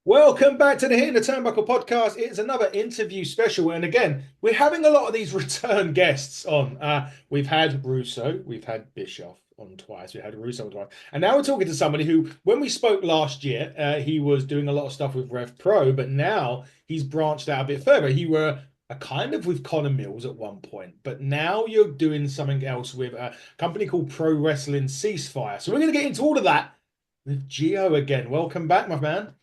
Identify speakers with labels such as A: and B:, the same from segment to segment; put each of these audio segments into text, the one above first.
A: Welcome back to the Hitting the Turnbuckle podcast. It's another interview special. And again, we're having a lot of these return guests on. We've had Russo, we've had Bischoff on twice, we had Russo on twice. And now we're talking to somebody who, when we spoke last year, he was doing a lot of stuff with Rev Pro, but now he's branched out a bit further. He were a kind of with Connor Mills at one point, but now you're doing something else with a company called Pro Wrestling Ceasefire. So we're going to get into all of that with Gio again. Welcome back, my man.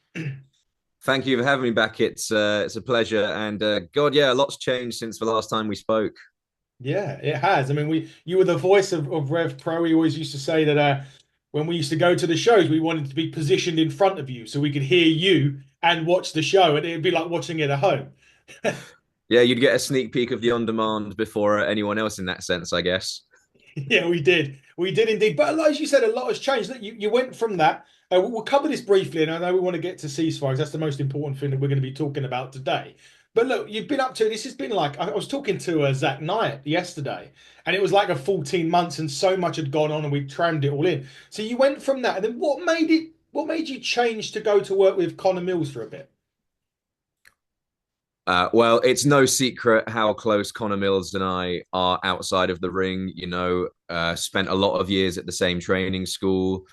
B: Thank you for having me back. It's a pleasure. And God, yeah, a lot's changed since the last time we spoke.
A: Yeah, it has. I mean, you were the voice of Rev Pro. We always used to say that when we used to go to the shows, we wanted to be positioned in front of you so we could hear you and watch the show, and it'd be like watching it at home.
B: Yeah, you'd get a sneak peek of the on demand before anyone else in that sense, I guess.
A: Yeah, we did. We did indeed. But as you said, a lot has changed. Look, you went from that. We'll cover this briefly, and I know we want to get to ceasefire 'cause that's the most important thing that we're going to be talking about today. But look, you've been up to this has been like I was talking to Zach Knight yesterday, and it was like a 14 months, and so much had gone on, and we crammed it all in. So you went from that, and then what made you change to go to work with Connor Mills for a bit?
B: Well, it's no secret how close Connor Mills and I are outside of the ring. Spent a lot of years at the same training school.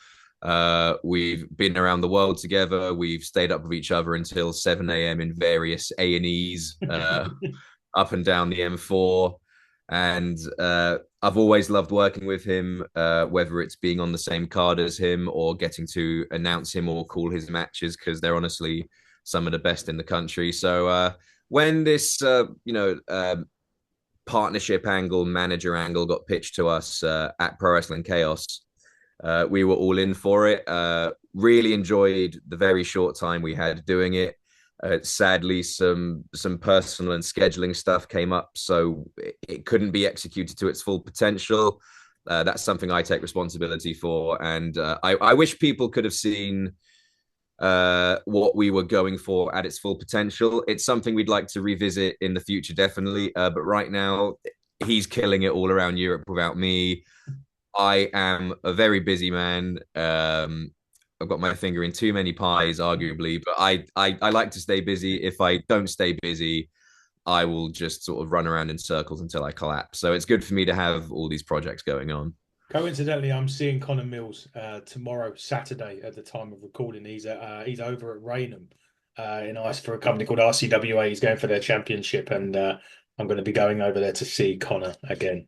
B: We've been around the world together. We've stayed up with each other until 7 a.m. in various A&Es up and down the M4. And I've always loved working with him, whether it's being on the same card as him or getting to announce him or call his matches, because they're honestly some of the best in the country. So when this, partnership angle, manager angle got pitched to us at Pro Wrestling Chaos, we were all in for it. Really enjoyed the very short time we had doing it. Sadly, some personal and scheduling stuff came up, so it couldn't be executed to its full potential. That's something I take responsibility for, and I wish people could have seen what we were going for at its full potential. It's something we'd like to revisit in the future, definitely. But right now, he's killing it all around Europe without me. I am a very busy man. I've got my finger in too many pies, arguably, but I like to stay busy. If I don't stay busy, I will just sort of run around in circles until I collapse. So it's good for me to have all these projects going on.
A: Coincidentally, I'm seeing Connor Mills tomorrow, Saturday, at the time of recording. He's over at Raynham in ice for a company called RCWA. He's going for their championship, and I'm going to be going over there to see Connor again.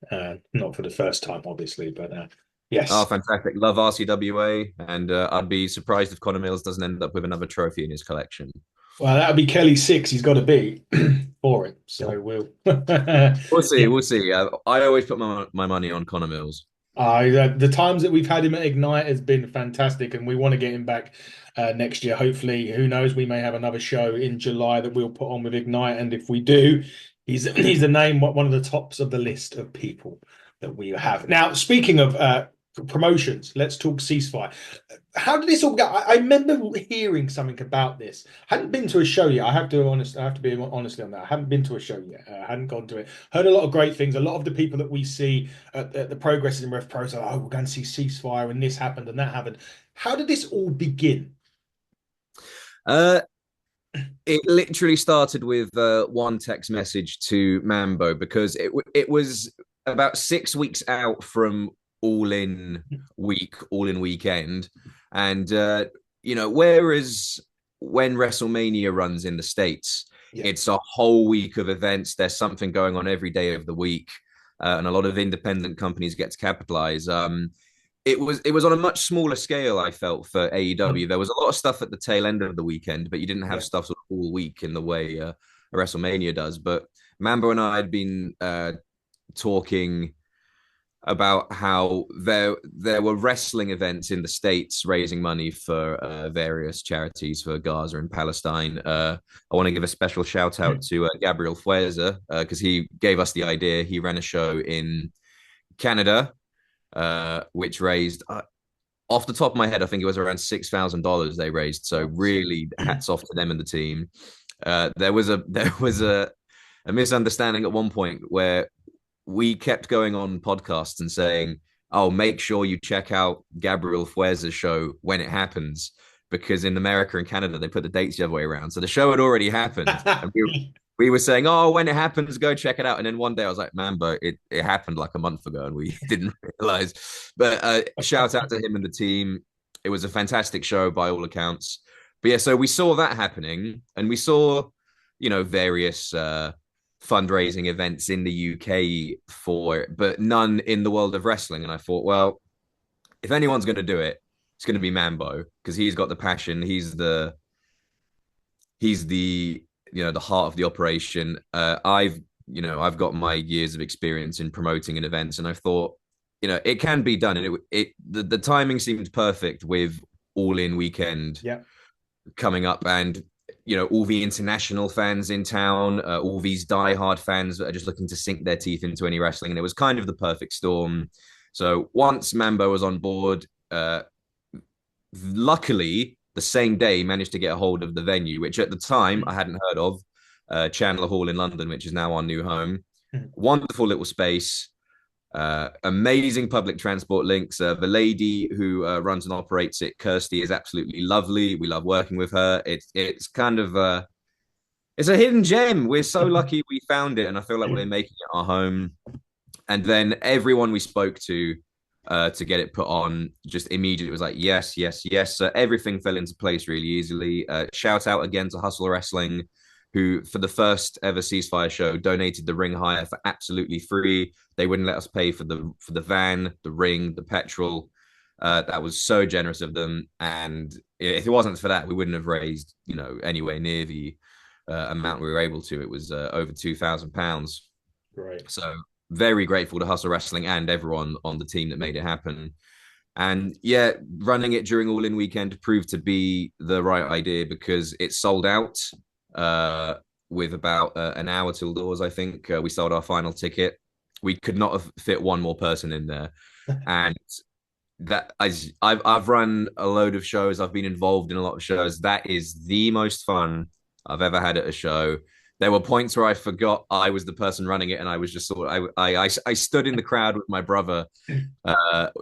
A: Not for the first time, obviously, but
B: Oh,
A: yes.
B: fantastic. Love RCWA. And I'd be surprised if Connor Mills doesn't end up with another trophy in his collection.
A: Well, that'll be Kelly six. He's got to be for it. So we'll.
B: We'll see.
A: Yeah.
B: We'll see. I always put my money on Connor Mills.
A: The times that we've had him at Ignite has been fantastic, and we want to get him back next year. Hopefully, who knows? We may have another show in July that we'll put on with Ignite, and if we do, he's a name, one of the tops of the list of people that we have. Now, speaking of promotions, let's talk Ceasefire. How did this all go? I remember hearing something about this. I hadn't been to a show yet. I have to be honestly on that. I haven't been to a show yet. I hadn't gone to it. Heard a lot of great things. A lot of the people that we see at the progresses in Rev Pro say, "Oh, we're going to see Ceasefire, and this happened and that happened." How did this all begin?
B: Uh, it literally started with one text message to Mambo because it was about 6 weeks out from All In Weekend, and whereas when WrestleMania runs in the States,
A: Yeah,
B: it's a whole week of events. There's something going on every day of the week, and a lot of independent companies get to capitalize. It was on a much smaller scale, I felt, for AEW. There was a lot of stuff at the tail end of the weekend, but you didn't have
A: yeah.
B: stuff sort of all week in the way WrestleMania does. But Mambo and I had been talking about how there were wrestling events in the States raising money for various charities for Gaza and Palestine. I want to give a special shout out to Gabriel Fuerza because he gave us the idea. He ran a show in Canada, which raised, off the top of my head, I think it was around $6,000 they raised. So really, hats off to them and the team. There was a misunderstanding at one point where we kept going on podcasts and saying, "Oh, make sure you check out Gabriel Fuerza's show when it happens." because in America and Canada they put the dates the other way around. So the show had already happened, and we were saying, "Oh, when it happens, go check it out." And then one day I was like, "Mambo, it happened like a month ago, and we didn't realize." But shout out to him and the team. It was a fantastic show by all accounts. But yeah, so we saw that happening, and we saw, various fundraising events in the UK for it, but none in the world of wrestling. And I thought, well, if anyone's going to do it, it's going to be Mambo because he's got the passion. He's the the heart of the operation. I've got my years of experience in promoting in events, and I thought, it can be done, and the timing seemed perfect with All In Weekend
A: Yeah.
B: coming up, and all the international fans in town, all these diehard fans that are just looking to sink their teeth into any wrestling, and it was kind of the perfect storm. So once Mambo was on board, luckily the same day managed to get a hold of the venue, which at the time I hadn't heard of, Chandler Hall in London, which is now our new home. Wonderful little space. Amazing public transport links. The lady who runs and operates it, Kirsty, is absolutely lovely. We love working with her. It's kind of it's a hidden gem. We're so lucky we found it, and I feel like we're making it our home. And then everyone we spoke to get it put on just immediately was like, yes, yes, yes. Everything fell into place really easily. Shout out again to Hustle Wrestling, who for the first ever Ceasefire show donated the ring hire for absolutely free. They wouldn't let us pay for the van, the ring, the petrol. That was so generous of them. And if it wasn't for that, we wouldn't have raised, anywhere near the amount we were able to. It was over £2,000.
A: Great.
B: So very grateful to Hustle Wrestling and everyone on the team that made it happen. And yeah, running it during All In Weekend proved to be the right idea because it sold out with about an hour till doors. I think we sold our final ticket. We could not have fit one more person in there, and I've run a load of shows. I've been involved in a lot of shows. That is the most fun I've ever had at a show. There were points where I forgot I was the person running it, and I was just sort of I stood in the crowd with my brother,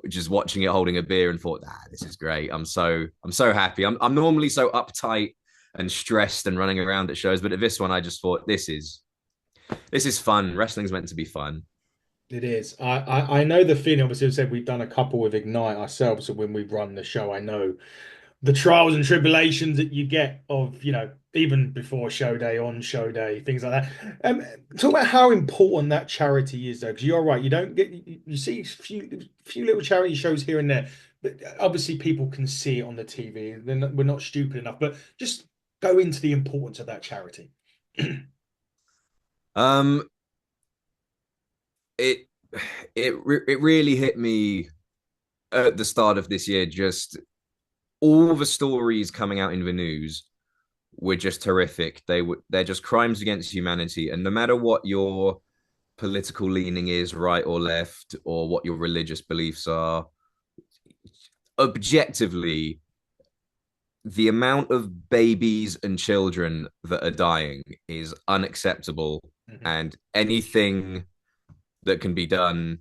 B: just watching it, holding a beer, and thought, this is great. I'm so happy. I'm normally so uptight and stressed and running around at shows, but at this one, I just thought this is fun. Wrestling's meant to be fun.
A: It is. I know the feeling. Obviously, I said we've done a couple with Ignite ourselves, so when we run the show, I know the trials and tribulations that you get of, even before show day, on show day, things like that. Talk about how important that charity is, though, because you're right. You don't get you see a few little charity shows here and there, but obviously people can see it on the TV. We're not stupid enough, but just go into the importance of that charity.
B: Um, it it really hit me at the start of this year. Just all the stories coming out in the news were just horrific. They're just crimes against humanity, and no matter what your political leaning is, right or left, or what your religious beliefs are, objectively, the amount of babies and children that are dying is unacceptable.
A: Mhm.
B: And anything that can be done,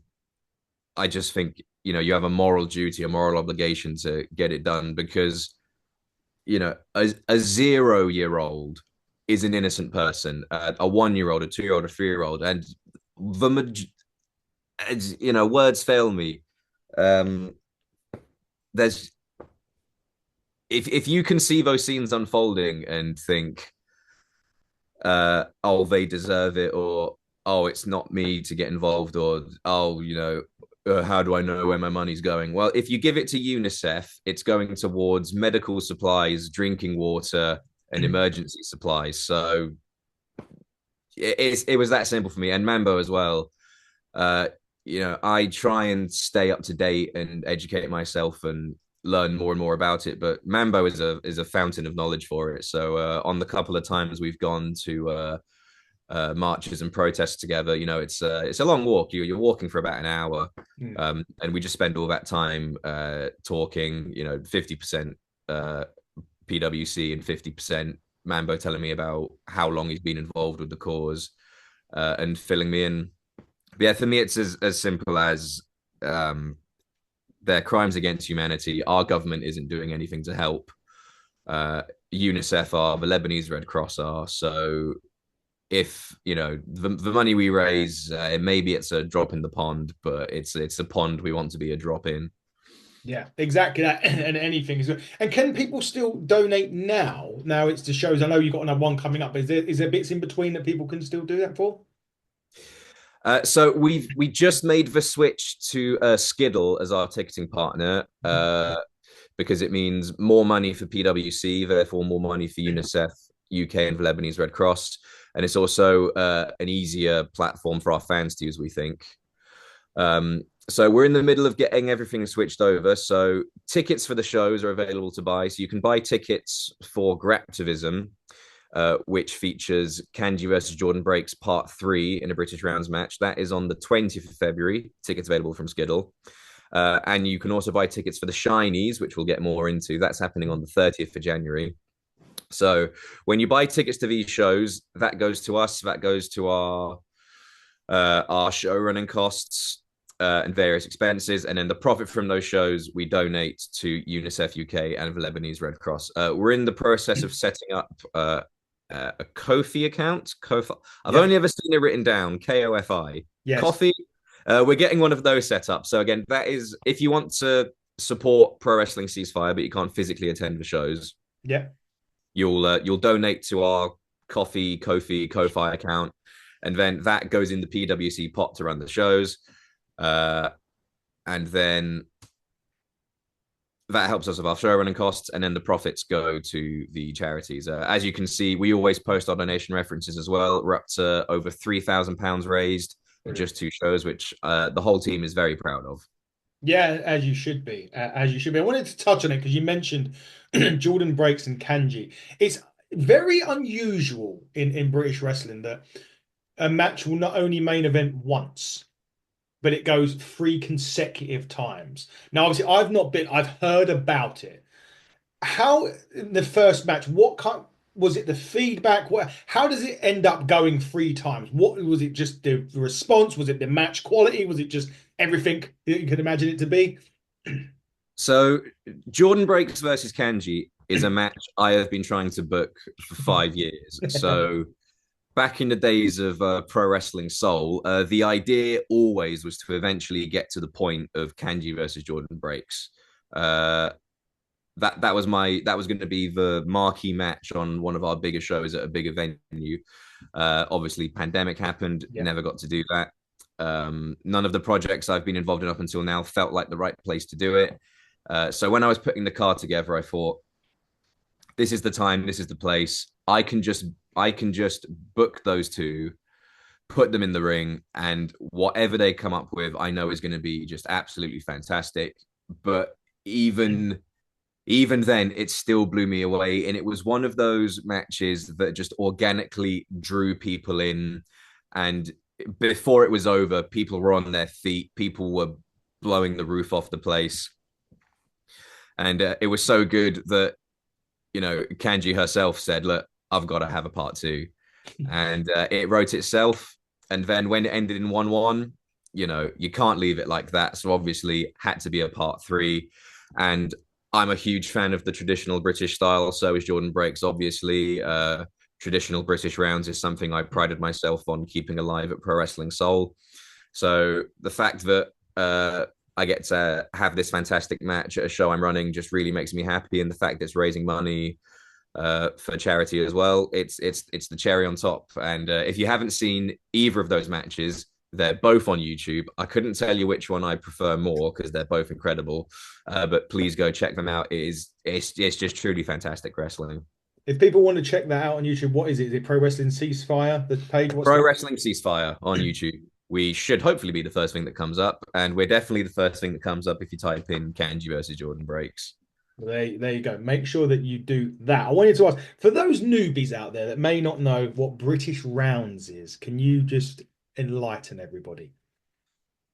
B: I just think, you have a moral duty, a moral obligation to get it done because, a 0-year-old is an innocent person, a 1-year-old, a 2-year-old, a 3-year-old. And words fail me. There's, if you can see those scenes unfolding and think, oh, they deserve it, or oh, it's not me to get involved, or oh, how do I know where my money's going? Well, if you give it to UNICEF, it's going towards medical supplies, drinking water, and emergency supplies. So it was that simple for me, and Mambo as well. Uh, I try and stay up to date and educate myself and learn more and more about it. But Mambo is a fountain of knowledge for it. So on the couple of times we've gone to marches and protests together, it's a long walk. You're walking for about an hour,
A: Mm.
B: and we just spend all that time talking. 50% PWC and 50% Mambo telling me about how long he's been involved with the cause and filling me in. But yeah, for me, it's as simple as they're crimes against humanity. Our government isn't doing anything to help. UNICEF are, the Lebanese Red Cross are. So if the money we raise, maybe it's a drop in the pond, but it's a pond we want to be a drop in.
A: Yeah, exactly that, and anything is. And can people still donate now? Now it's the shows. I know you've got another one coming up. Is there bits in between that people can still do that for?
B: So we just made the switch to Skiddle as our ticketing partner, because it means more money for PwC, therefore more money for UNICEF UK and the Lebanese Red Cross, and it's also an easier platform for our fans to use, we think. So we're in the middle of getting everything switched over. So tickets for the shows are available to buy. So you can buy tickets for Graptivism, which features Kanji versus Jordan Breaks Part 3 in a British Rounds match. That is on the 20th of February. Tickets available from Skiddle. And you can also buy tickets for the Shinies, which we'll get more into. That's happening on the 30th of January. So when you buy tickets to these shows, that goes to us. That goes to our show running costs, and various expenses. And then the profit from those shows, we donate to UNICEF UK and the Lebanese Red Cross. We're in the process of setting up a Kofi account. Kofi. I've
A: Yeah.
B: only ever seen it written down, KOFI.
A: Yes.
B: Coffee. We're getting one of those set up. So again, that is if you want to support Pro Wrestling Ceasefire, but you can't physically attend the shows,
A: Yeah.
B: you'll donate to our Kofi account, and then that goes in the PwC pot to run the shows. And then that helps us with our show running costs, and then the profits go to the charities. As you can see, we always post our donation references as well. We're up to over £3,000 raised in just 2 shows, which the whole team is very proud of.
A: Yeah, as you should be. As you should be. I wanted to touch on it because you mentioned Jordan Breaks and Kanji. It's very unusual in British wrestling that a match will not only main event once, but it goes 3 consecutive times. Now, obviously, I've heard about it. How in the first match, what kind was it the feedback? How does it end up going 3 times? What was it, just the response? Was it the match quality? Was it just everything that you could imagine it to be?
B: So Jordan Breaks versus Kanji is a match I have been trying to book for 5 years. So back in the days of Pro Wrestling Soul, the idea always was to eventually get to the point of Kanji versus Jordan Breaks. That was going to be the marquee match on one of our bigger shows at a bigger venue. Obviously, pandemic happened,
A: Yeah.
B: never got to do that. None of the projects I've been involved in up until now felt like the right place to do it. So when I was putting the card together, I thought, this is the time, this is the place. I can just book those two, put them in the ring, and whatever they come up with, I know is going to be just absolutely fantastic. But even then, it still blew me away, and it was one of those matches that just organically drew people in. And before it was over, people were on their feet, people were blowing the roof off the place, and it was so good that Kanji herself said, "Look, I've got to have a part 2," and it wrote itself. And then when it ended in 1-1, you can't leave it like that. So obviously, had to be a part 3. And I'm a huge fan of the traditional British style. So is Jordan Breaks, obviously. Traditional British rounds is something I prided myself on keeping alive at Pro Wrestling Soul. So the fact that I get to have this fantastic match at a show I'm running just really makes me happy. And the fact that it's raising money for charity as well, it's the cherry on top. And if you haven't seen either of those matches, they're both on YouTube. I couldn't tell you which one I prefer more because they're both incredible. But please go check them out. It's just truly fantastic wrestling.
A: If people want to check that out on YouTube, what is it? Is it Pro Wrestling Ceasefire? The page? What's
B: Pro
A: the
B: Wrestling Ceasefire on YouTube. We should hopefully be the first thing that comes up, and we're definitely the first thing that comes up if you type in Kanji versus Jordan Breaks.
A: There you go. Make sure that you do that. I wanted to ask for those newbies out there that may not know what British Rounds is, can you just enlighten everybody?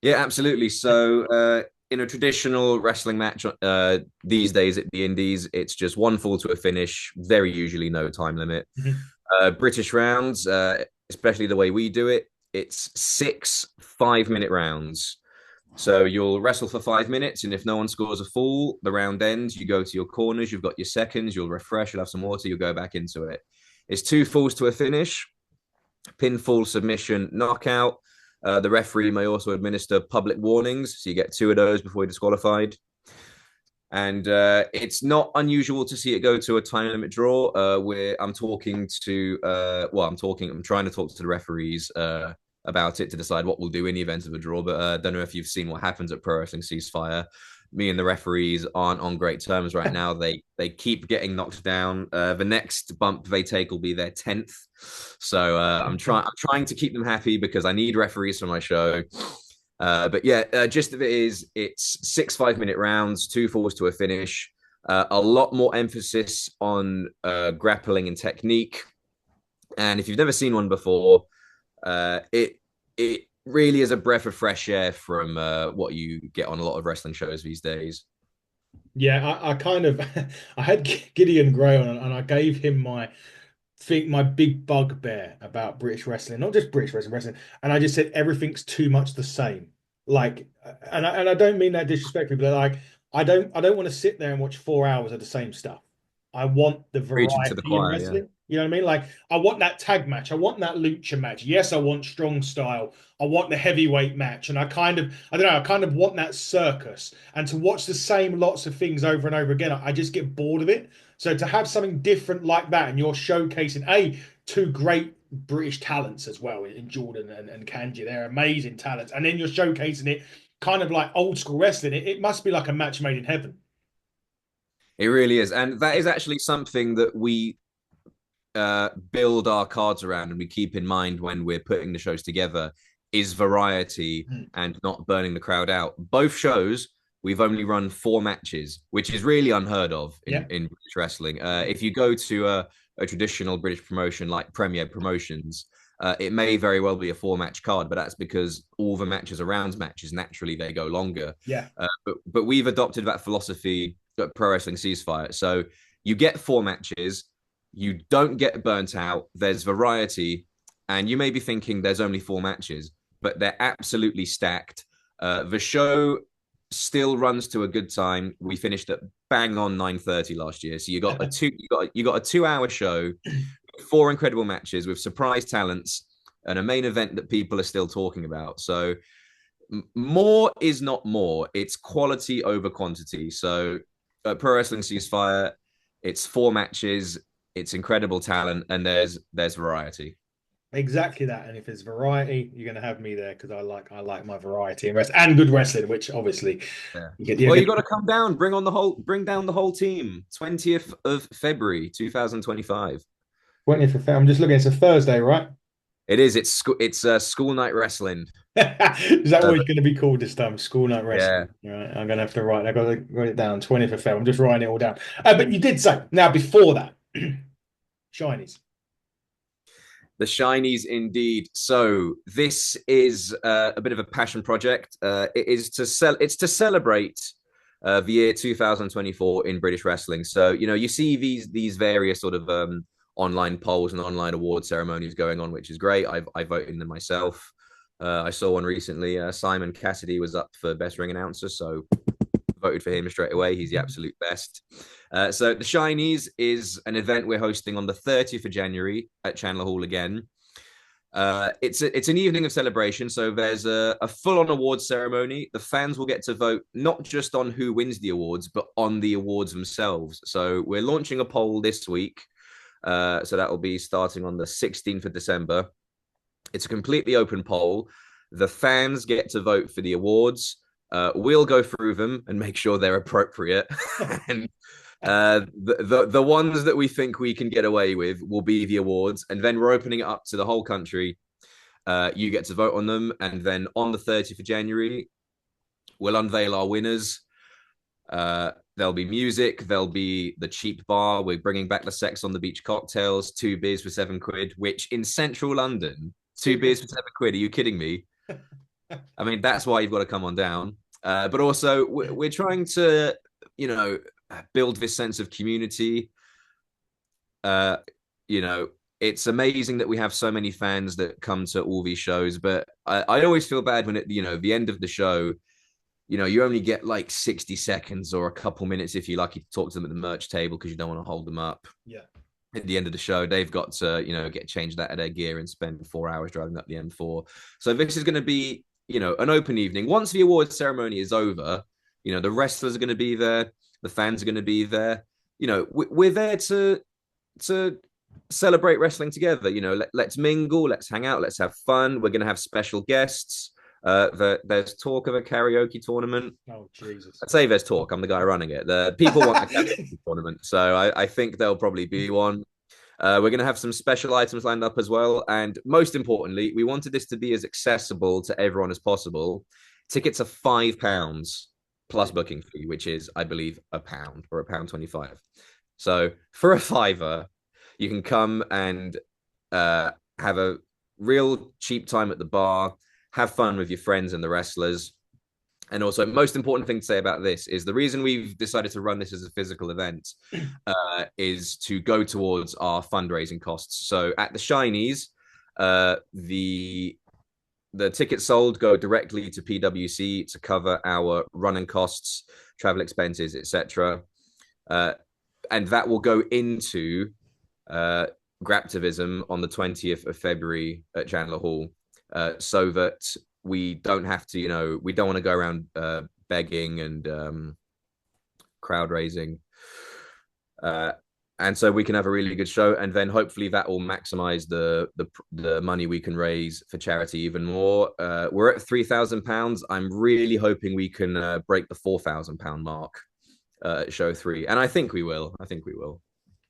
B: Yeah, absolutely. So, in a traditional wrestling match these days at the Indies, it's just one fall to a finish, very usually no time limit.
A: Mhm.
B: British rounds, especially the way we do it, it's 6 5-minute rounds. So you'll wrestle for 5 minutes, and if no one scores a fall, the round ends. You go to your corners. You've got your seconds. You'll refresh. You'll have some water. You'll go back into it. It's 2 falls to a finish: pinfall, submission, knockout. The referee may also administer public warnings, so you get 2 of those before you're disqualified. And it's not unusual to see it go to a time limit draw. Where I'm talking to, I'm trying to talk to the referees about it to decide what we'll do in the event of a draw. But I don't know if you've seen what happens at Pro Wrestling Ceasefire. Me and the referees aren't on great terms right now. They keep getting knocked down. The next bump they take will be their 10th. So I'm trying to keep them happy because I need referees for my show. But yeah, gist of it is it's 6 5-minute rounds, 2 falls to a finish. A lot more emphasis on grappling and technique. And if you've never seen one before, it really is a breath of fresh air from what you get on a lot of wrestling shows these days.
A: Yeah, I kind of I had Gideon Gray on, and I gave him my big bugbear about British wrestling, not just British wrestling, and I just said everything's too much the same. Like, and I don't mean that disrespectfully, but like, I don't want to sit there and watch 4 hours of the same stuff. I want the
B: Preaching to the
A: variety in
B: choir, yeah.
A: wrestling. You know what I mean? Like, I want that tag match. I want that lucha match. Yes, I want strong style. I want the heavyweight match. And I don't know, I kind of want that circus. And to watch the same lots of things over and over again, I just get bored of it. So to have something different like that, and you're showcasing two great British talents as well in Jordan and Kanji, they're amazing talents, and then you're showcasing it kind of like old school wrestling. It must be like a match made in heaven.
B: It really is. And that is actually something that we build our cards around and we keep in mind when we're putting the shows together is variety
A: Mm.
B: and not burning the crowd out. Both shows, we've only run 4 matches, which is really unheard of
A: Yeah,
B: in British wrestling. If you go to a traditional British promotion like Premier Promotions, it may very well be a 4 match card, but that's because all the matches are rounds matches. Naturally, they go longer.
A: yeah.
B: But we've adopted that philosophy at Pro Wrestling Ceasefire. So you get 4 matches, you don't get burnt out. There's variety, and you may be thinking there's only 4 matches, but they're absolutely stacked. The show still runs to a good time. We finished at bang on 9:30 last year, so you got a 2 hour show, 4 incredible matches with surprise talents, and a main event that people are still talking about. So more is not more; it's quality over quantity. So Pro Wrestling Ceasefire, it's 4 matches, it's incredible talent, and there's variety.
A: Exactly that. And if there's variety, you're going to have me there because I like my variety and good wrestling, which obviously
B: Yeah.
A: you're
B: Well, you
A: gonna
B: got to come down, bring down the whole team. 20th of February, 2025.
A: 20th of February. I'm just looking. It's a Thursday, right?
B: It is. It's school night wrestling.
A: Is that
B: Uh,
A: what it's going to be called this time? School night
B: yeah.
A: wrestling. All right. I'm going to have to write. I got to write it down. 20th of February. I'm just writing it all down. But you did say now before that, Shinies.
B: The shinies indeed. So this is a bit of a passion project. It's to celebrate the year 2024 in British wrestling. So you see these various sort of online polls and online award ceremonies going on, which is great. I voted in them myself. I saw one recently. Simon Cassidy was up for best ring announcer, so voted for him straight away. He's the absolute best. So the Shinies is an event we're hosting on the 30th of January at Chandler Hall again. It's an evening of celebration. So there's a full-on awards ceremony. The fans will get to vote not just on who wins the awards, but on the awards themselves. So we're launching a poll this week. So that will be starting on the 16th of December. It's a completely open poll. The fans get to vote for the awards. We'll go through them and make sure they're appropriate. And the ones that we think we can get away with will be the awards, and then we're opening it up to the whole country. You get to vote on them, and then on the 30th of January, we'll unveil our winners. There'll be music. There'll be the cheap bar. We're bringing back the Sex on the Beach cocktails, 2 beers for £7, which in central London, 2 beers for £7. Are you kidding me? I mean, that's why you've got to come on down. But also, we're trying to, build this sense of community. Uh, you know, it's amazing that we have so many fans that come to all these shows, but I always feel bad when at the end of the show, you only get like 60 seconds or a couple minutes if you're lucky to talk to them at the merch table because you don't want to hold them up.
A: Yeah.
B: At the end of the show, they've got to, get changed out of their gear and spend 4 hours driving up the M4. So this is going to be, an open evening. Once the awards ceremony is over, the wrestlers are going to be there, the fans are going to be there. We're there to celebrate wrestling together. Let's mingle, let's hang out, let's have fun. We're going to have special guests. There's talk of a karaoke tournament.
A: Oh, Jesus.
B: I'd say there's talk. I'm the guy running it. The people want a karaoke tournament, so I think there'll probably be one. We're going to have some special items lined up as well. And most importantly, we wanted this to be as accessible to everyone as possible. Tickets are £5 plus booking fee, which is, I believe, £1 or £1.25. So for a fiver, you can come and have a real cheap time at the bar, have fun with your friends and the wrestlers. And also, most important thing to say about this is the reason we've decided to run this as a physical event is to go towards our fundraising costs. So at the Shinies, the tickets sold go directly to PwC to cover our running costs, travel expenses, etc. And that will go into Graptivism on the 20th of February at Chandler Hall, so that we don't have to, we don't want to go around begging and crowd raising. And so we can have a really good show, and then hopefully that will maximize the money we can raise for charity even more. We're at £3,000. I'm really hoping we can break the £4,000 mark at show 3, and I think we will.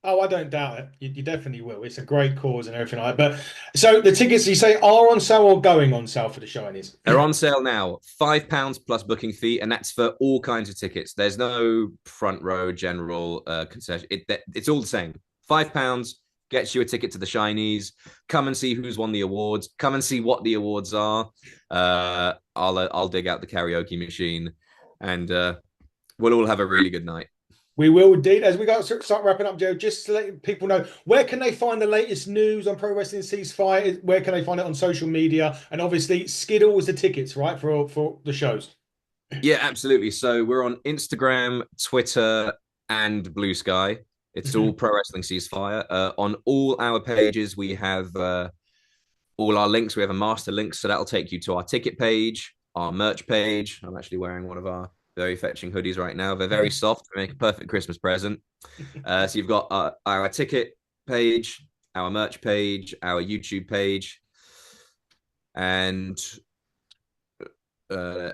A: Oh, I don't doubt it. You definitely will. It's a great cause and everything like that. But so the tickets you say are on sale or going on sale for the Shinies?
B: They're on sale now. £5 plus booking fee, and that's for all kinds of tickets. There's no front row, general, concession. It's all the same. £5 gets you a ticket to the Shinies. Come and see who's won the awards. Come and see what the awards are. I'll dig out the karaoke machine, and we'll all have a really good night.
A: We will indeed. As we go start wrapping up, Joe, just to let people know, where can they find the latest news on Pro Wrestling Ceasefire? Where can they find it on social media? And obviously, Skiddle was the tickets, right, for the shows?
B: Yeah, absolutely. So we're on Instagram, Twitter, and Blue Sky. It's all Pro Wrestling Ceasefire. On all our pages, we have all our links. We have a master link, so that'll take you to our ticket page, our merch page. I'm actually wearing one of our very fetching hoodies right now. They're very soft. They make a perfect Christmas present. So you've got our ticket page, our merch page, our YouTube page, and I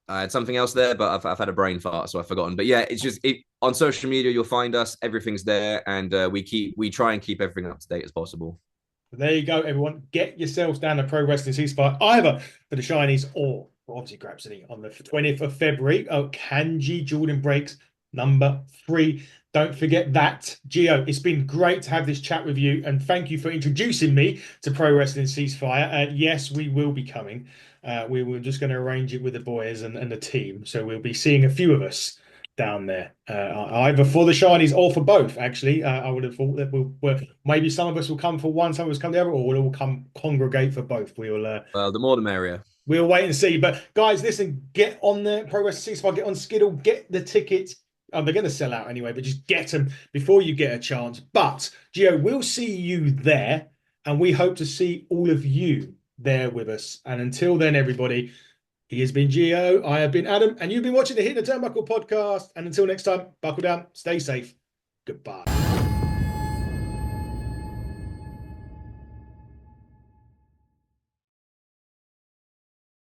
B: had something else there, but I've had a brain fart, so I've forgotten. But yeah, it's just on social media, you'll find us. Everything's there, and we try and keep everything up to date as possible.
A: There you go, everyone. Get yourselves down to Pro Wrestling Ceasefire, either for the Shinies or obviously Grapsody on the 20th of February. Oh, Kanji Jordan breaks number 3. Don't forget that. Gio, it's been great to have this chat with you, and thank you for introducing me to Pro Wrestling Ceasefire. Yes, we will be coming. We were just going to arrange it with the boys and the team, so we'll be seeing a few of us down there, either for the Shinies or for both. Actually, I would have thought that maybe some of us will come for one, some of us come the other, or we'll all come congregate for both. We will.
B: Well, the more the merrier.
A: We'll wait and see. But guys, listen, get on there. Pro Wrestling Ceasefire, get on Skiddle, get the tickets. They're going to sell out anyway, but just get them before you get a chance. But, Gio, we'll see you there, and we hope to see all of you there with us. And until then, everybody, he has been Gio, I have been Adam, and you've been watching the Hit the Turnbuckle podcast. And until next time, buckle down, stay safe. Goodbye.